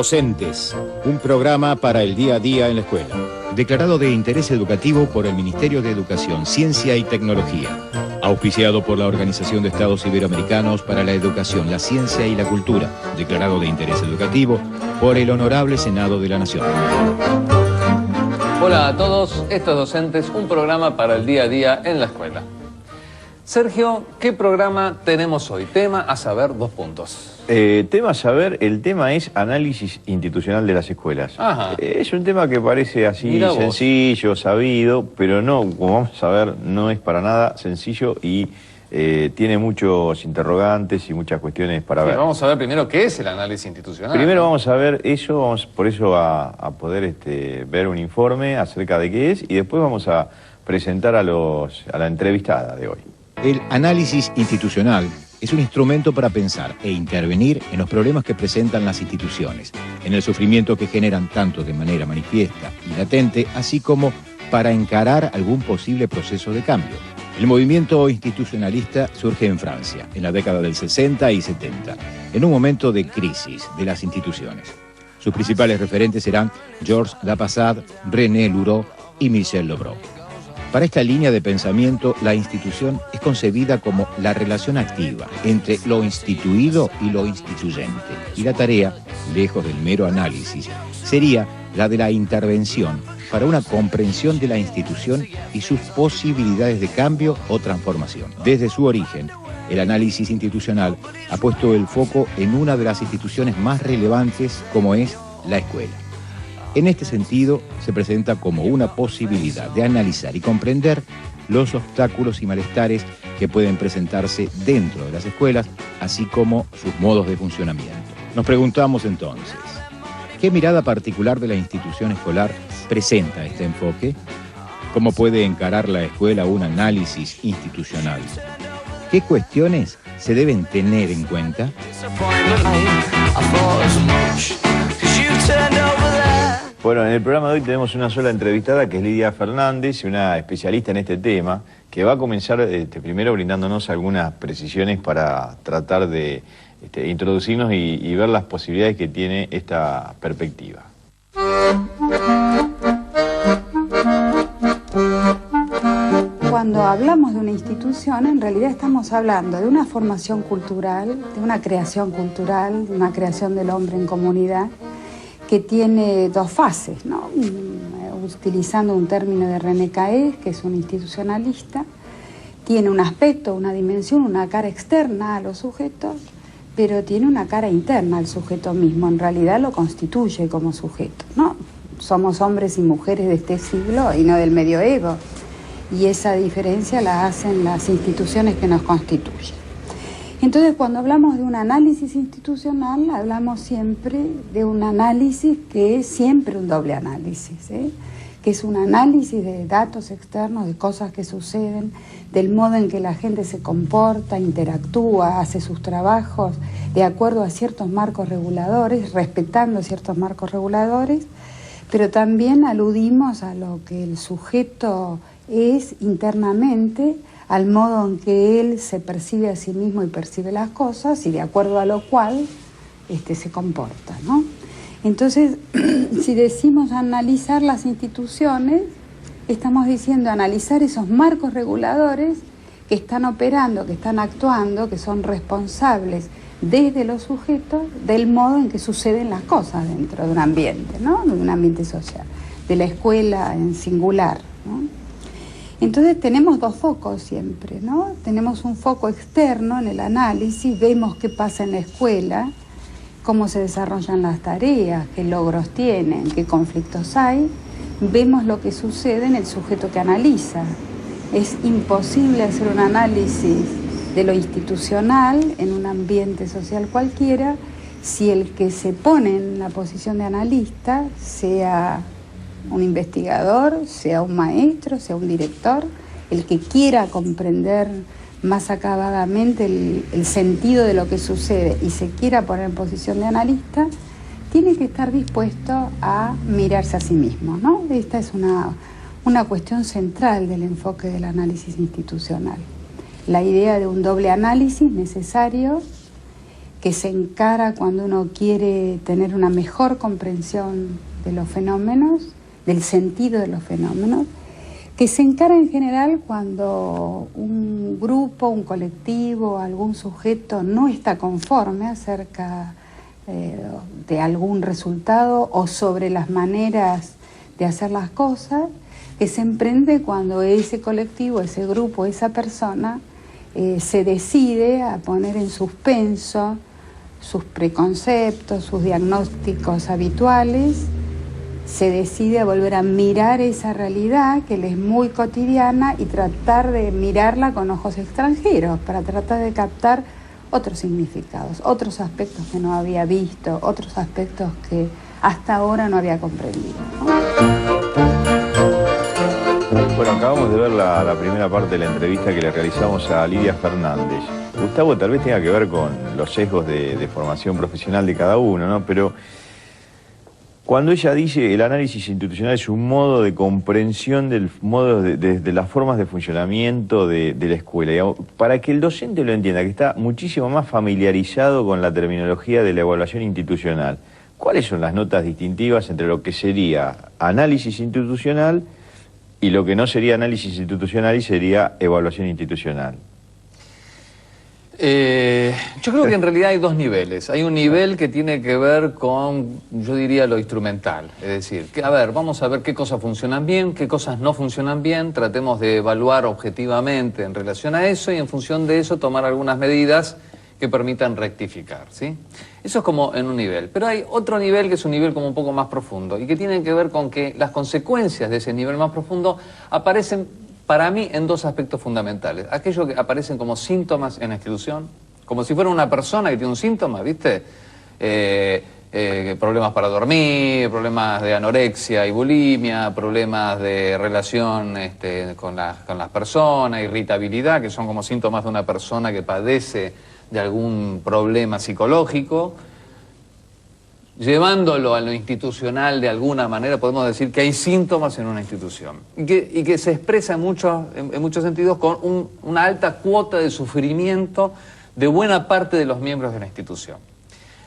Docentes, un programa para el día a día en la escuela. Declarado de interés educativo por el Ministerio de Educación, Ciencia y Tecnología. Auspiciado por la Organización de Estados Iberoamericanos para la Educación, la Ciencia y la Cultura. Declarado de interés educativo por el Honorable Senado de la Nación. Hola a todos, esto es Docentes, un programa para el día a día en la escuela. Sergio, ¿qué programa tenemos hoy? Tema a saber, 2 puntos. Tema a saber, el tema es análisis institucional de las escuelas. Es un tema que parece así sencillo, sabido, pero no, como vamos a ver, no es para nada sencillo y tiene muchos interrogantes y muchas cuestiones para ver. Vamos a ver primero qué es el análisis institucional. Primero vamos a ver eso, vamos por eso a poder ver un informe acerca de qué es y después vamos a presentar a la entrevistada de hoy. El análisis institucional es un instrumento para pensar e intervenir en los problemas que presentan las instituciones, en el sufrimiento que generan tanto de manera manifiesta y latente, así como para encarar algún posible proceso de cambio. El movimiento institucionalista surge en Francia, en la década del 60 y 70, en un momento de crisis de las instituciones. Sus principales referentes serán Georges Lapassade, René Louraux y Michel Lobreau. Para esta línea de pensamiento, la institución es concebida como la relación activa entre lo instituido y lo instituyente. Y la tarea, lejos del mero análisis, sería la de la intervención para una comprensión de la institución y sus posibilidades de cambio o transformación. Desde su origen, el análisis institucional ha puesto el foco en una de las instituciones más relevantes, como es la escuela. En este sentido, se presenta como una posibilidad de analizar y comprender los obstáculos y malestares que pueden presentarse dentro de las escuelas, así como sus modos de funcionamiento. Nos preguntamos entonces, ¿qué mirada particular de la institución escolar presenta este enfoque? ¿Cómo puede encarar la escuela un análisis institucional? ¿Qué cuestiones se deben tener en cuenta? Bueno, en el programa de hoy tenemos una sola entrevistada que es Lidia Fernández, una especialista en este tema, que va a comenzar primero brindándonos algunas precisiones para tratar de introducirnos y ver las posibilidades que tiene esta perspectiva. Cuando hablamos de una institución, en realidad estamos hablando de una formación cultural, de una creación cultural, de una creación del hombre en comunidad, que tiene 2 fases, ¿no? Utilizando un término de René Caes, que es un institucionalista, tiene un aspecto, una dimensión, una cara externa a los sujetos, pero tiene una cara interna al sujeto mismo, en realidad lo constituye como sujeto, ¿no? Somos hombres y mujeres de este siglo y no del medioevo, y esa diferencia la hacen las instituciones que nos constituyen. Entonces, cuando hablamos de un análisis institucional, hablamos siempre de un análisis que es siempre un doble análisis, que es un análisis de datos externos, de cosas que suceden, del modo en que la gente se comporta, interactúa, hace sus trabajos de acuerdo a ciertos marcos reguladores, respetando ciertos marcos reguladores, pero también aludimos a lo que el sujeto es internamente, al modo en que él se percibe a sí mismo y percibe las cosas, y de acuerdo a lo cual se comporta, ¿no? Entonces, si decimos analizar las instituciones, estamos diciendo analizar esos marcos reguladores que están operando, que están actuando, que son responsables desde los sujetos del modo en que suceden las cosas dentro de un ambiente, ¿no? De un ambiente social, de la escuela en singular, ¿no? Entonces tenemos 2 focos siempre, ¿no? Tenemos un foco externo en el análisis, vemos qué pasa en la escuela, cómo se desarrollan las tareas, qué logros tienen, qué conflictos hay, vemos lo que sucede en el sujeto que analiza. Es imposible hacer un análisis de lo institucional en un ambiente social cualquiera si el que se pone en la posición de analista sea un investigador, sea un maestro, sea un director, el que quiera comprender más acabadamente el sentido de lo que sucede y se quiera poner en posición de analista, tiene que estar dispuesto a mirarse a sí mismo, ¿no? Esta es una cuestión central del enfoque del análisis institucional. La idea de un doble análisis necesario que se encara cuando uno quiere tener una mejor comprensión de los fenómenos, del sentido de los fenómenos, que se encara en general cuando un grupo, un colectivo, algún sujeto no está conforme acerca de algún resultado o sobre las maneras de hacer las cosas, que se emprende cuando ese colectivo, ese grupo, esa persona se decide a poner en suspenso sus preconceptos, sus diagnósticos habituales, se decide a volver a mirar esa realidad que le es muy cotidiana y tratar de mirarla con ojos extranjeros, para tratar de captar otros significados, otros aspectos que no había visto, otros aspectos que hasta ahora no había comprendido, ¿no? Bueno, acabamos de ver la primera parte de la entrevista que le realizamos a Lidia Fernández. Gustavo, tal vez tenga que ver con los sesgos de formación profesional de cada uno, ¿no? Pero cuando ella dice el análisis institucional es un modo de comprensión del modo de las formas de funcionamiento de la escuela, digamos, para que el docente lo entienda, que está muchísimo más familiarizado con la terminología de la evaluación institucional, ¿cuáles son las notas distintivas entre lo que sería análisis institucional y lo que no sería análisis institucional y sería evaluación institucional? Yo creo que en realidad hay dos niveles. Hay un nivel que tiene que ver con, yo diría, lo instrumental. Es decir, que, a ver, vamos a ver qué cosas funcionan bien, qué cosas no funcionan bien, tratemos de evaluar objetivamente en relación a eso y en función de eso tomar algunas medidas que permitan rectificar, ¿sí? Eso es como en un nivel. Pero hay otro nivel que es un nivel como un poco más profundo y que tiene que ver con que las consecuencias de ese nivel más profundo aparecen para mí en dos aspectos fundamentales. Aquello que aparecen como síntomas en la institución, como si fuera una persona que tiene un síntoma, ¿viste? Problemas para dormir, problemas de anorexia y bulimia, problemas de relación con las personas, irritabilidad, que son como síntomas de una persona que padece de algún problema psicológico. Llevándolo a lo institucional de alguna manera, podemos decir que hay síntomas en una institución y que se expresa en muchos sentidos con una alta cuota de sufrimiento de buena parte de los miembros de la institución.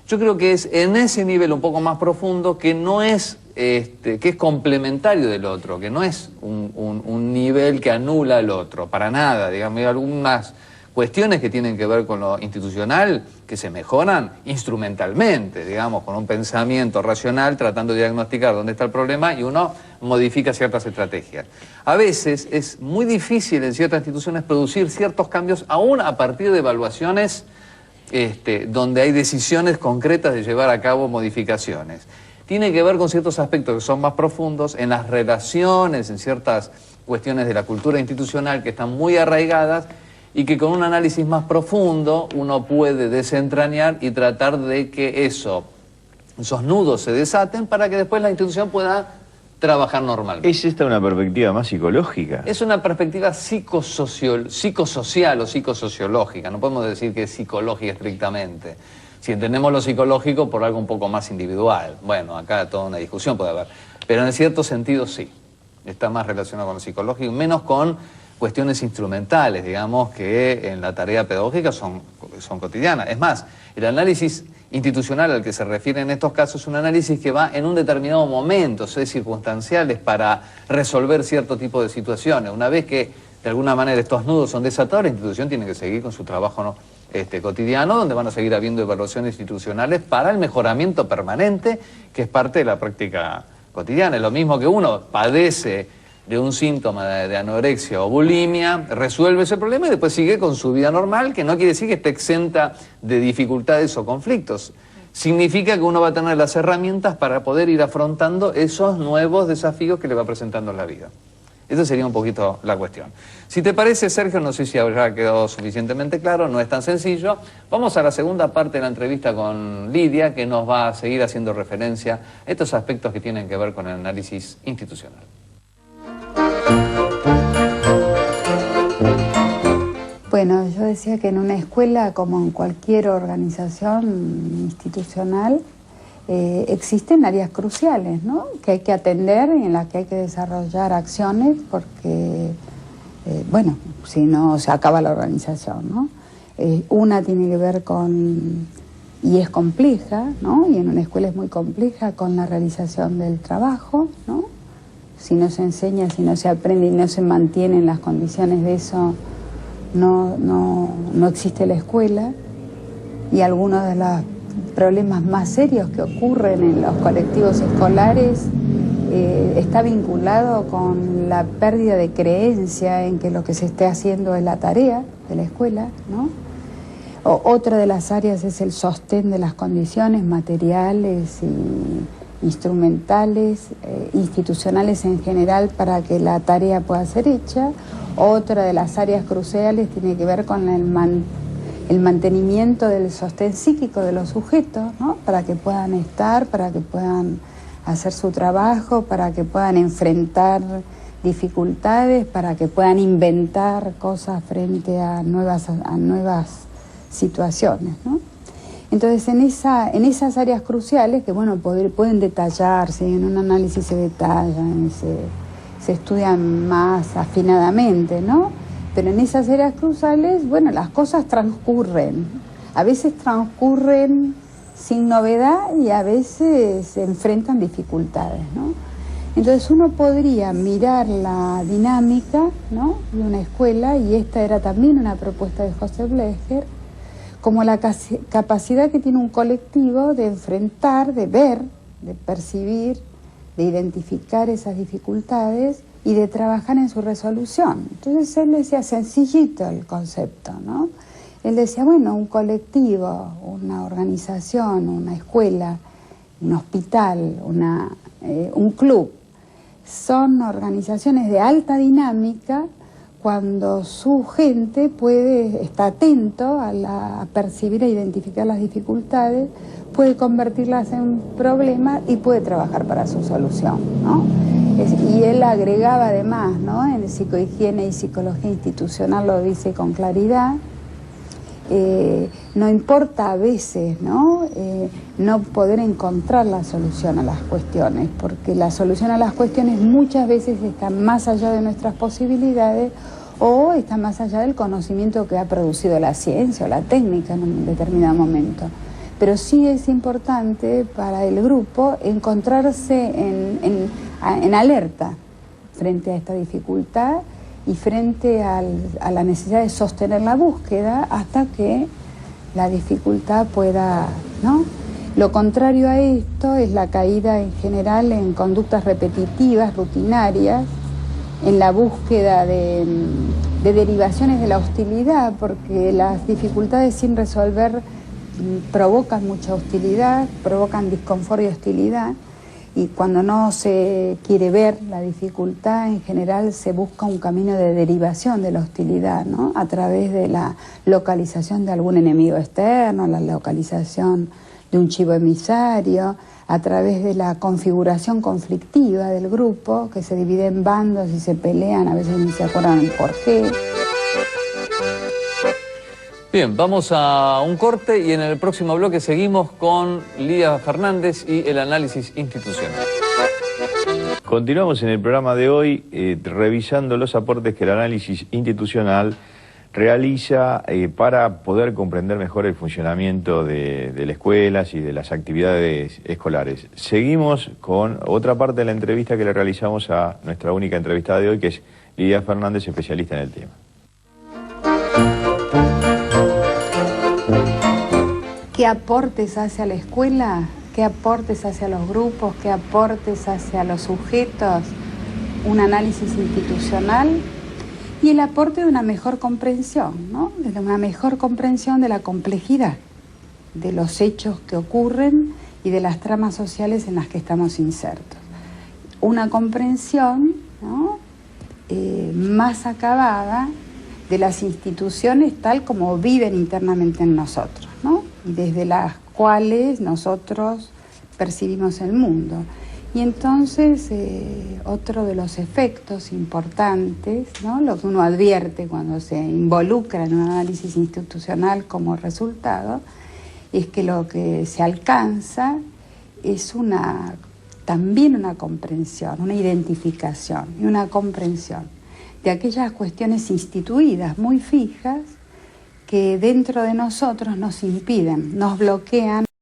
Yo creo que es en ese nivel un poco más profundo que no es, que es complementario del otro, que no es un nivel que anula al otro, para nada. Digamos, hay algunas cuestiones que tienen que ver con lo institucional que se mejoran instrumentalmente, digamos, con un pensamiento racional tratando de diagnosticar dónde está el problema y uno modifica ciertas estrategias. A veces es muy difícil en ciertas instituciones producir ciertos cambios aún a partir de evaluaciones donde hay decisiones concretas de llevar a cabo modificaciones. Tiene que ver con ciertos aspectos que son más profundos en las relaciones, en ciertas cuestiones de la cultura institucional que están muy arraigadas y que con un análisis más profundo uno puede desentrañar y tratar de que esos nudos se desaten para que después la institución pueda trabajar normalmente. ¿Es esta una perspectiva más psicológica? Es una perspectiva psicosocial o psicosociológica, no podemos decir que es psicológica estrictamente. Si entendemos lo psicológico por algo un poco más individual, bueno, acá toda una discusión puede haber, pero en cierto sentido sí, está más relacionado con lo psicológico, menos con cuestiones instrumentales, digamos, que en la tarea pedagógica son cotidianas. Es más, el análisis institucional al que se refiere en estos casos es un análisis que va en un determinado momento, es circunstanciales para resolver cierto tipo de situaciones. Una vez que de alguna manera estos nudos son desatados, la institución tiene que seguir con su trabajo cotidiano, donde van a seguir habiendo evaluaciones institucionales para el mejoramiento permanente, que es parte de la práctica cotidiana. Es lo mismo que uno padece de un síntoma de anorexia o bulimia, resuelve ese problema y después sigue con su vida normal, que no quiere decir que esté exenta de dificultades o conflictos. Significa que uno va a tener las herramientas para poder ir afrontando esos nuevos desafíos que le va presentando la vida. Esa sería un poquito la cuestión. Si te parece, Sergio, no sé si habrá quedado suficientemente claro, no es tan sencillo. Vamos a la segunda parte de la entrevista con Lidia, que nos va a seguir haciendo referencia a estos aspectos que tienen que ver con el análisis institucional. Bueno, yo decía que en una escuela, como en cualquier organización institucional, existen áreas cruciales, ¿no?, que hay que atender y en las que hay que desarrollar acciones porque, bueno, si no se acaba la organización, ¿no? Una tiene que ver con y es compleja, ¿no? Y en una escuela es muy compleja con la realización del trabajo, ¿no? Si no se enseña, si no se aprende y no se mantienen las condiciones de eso, no existe la escuela. Y algunos de los problemas más serios que ocurren en los colectivos escolares está vinculado con la pérdida de creencia en que lo que se esté haciendo es la tarea de la escuela, ¿no? Otra de las áreas es el sostén de las condiciones materiales y instrumentales, institucionales en general, para que la tarea pueda ser hecha. Otra de las áreas cruciales tiene que ver con el mantenimiento del sostén psíquico de los sujetos, ¿no? Para que puedan estar, para que puedan hacer su trabajo, para que puedan enfrentar dificultades, para que puedan inventar cosas frente a nuevas situaciones, ¿no? Entonces, en esas áreas cruciales, que bueno, pueden detallarse, en un análisis se detallan, se estudian más afinadamente, ¿no? Pero en esas áreas cruciales, bueno, las cosas transcurren. A veces transcurren sin novedad y a veces se enfrentan dificultades, ¿no? Entonces uno podría mirar la dinámica, ¿no?, de una escuela, y esta era también una propuesta de Joseph Blecher, como la capacidad que tiene un colectivo de enfrentar, de ver, de percibir, de identificar esas dificultades y de trabajar en su resolución. Entonces él decía sencillito el concepto, ¿no? Él decía, bueno, un colectivo, una organización, una escuela, un hospital, un club, son organizaciones de alta dinámica cuando su gente está atento a percibir e identificar las dificultades, puede convertirlas en problemas y puede trabajar para su solución, ¿no? Y él agregaba además, ¿no?, en psicohigiene y psicología institucional lo dice con claridad, no importa a veces, ¿no?, no poder encontrar la solución a las cuestiones, porque la solución a las cuestiones muchas veces está más allá de nuestras posibilidades o está más allá del conocimiento que ha producido la ciencia o la técnica en un determinado momento. Pero sí es importante para el grupo encontrarse en alerta frente a esta dificultad y frente a la necesidad de sostener la búsqueda hasta que la dificultad pueda, ¿no? Lo contrario a esto es la caída en general en conductas repetitivas, rutinarias, en la búsqueda de derivaciones de la hostilidad, porque las dificultades sin resolver provocan mucha hostilidad, provocan disconfort y hostilidad, y cuando no se quiere ver la dificultad, en general se busca un camino de derivación de la hostilidad, ¿no?, a través de la localización de algún enemigo externo, la localización de un chivo emisario, a través de la configuración conflictiva del grupo, que se divide en bandos y se pelean, a veces ni se acuerdan por qué. Bien, vamos a un corte y en el próximo bloque seguimos con Lidia Fernández y el análisis institucional. Continuamos en el programa de hoy revisando los aportes que el análisis institucional realiza para poder comprender mejor el funcionamiento de las escuelas y de las actividades escolares. Seguimos con otra parte de la entrevista que le realizamos a nuestra única entrevistada de hoy, que es Lidia Fernández, especialista en el tema. ¿Qué aportes hace a la escuela? ¿Qué aportes hace a los grupos? ¿Qué aportes hace a los sujetos? Un análisis institucional y el aporte de una mejor comprensión, ¿no?, de una mejor comprensión de la complejidad de los hechos que ocurren y de las tramas sociales en las que estamos insertos. Una comprensión, ¿no?, más acabada de las instituciones tal como viven internamente en nosotros, ¿no?, y desde las cuales nosotros percibimos el mundo. Y entonces otro de los efectos importantes, ¿no?, lo que uno advierte cuando se involucra en un análisis institucional como resultado, es que lo que se alcanza es también una comprensión, una identificación y una comprensión de aquellas cuestiones instituidas muy fijas que dentro de nosotros nos impiden, nos bloquean.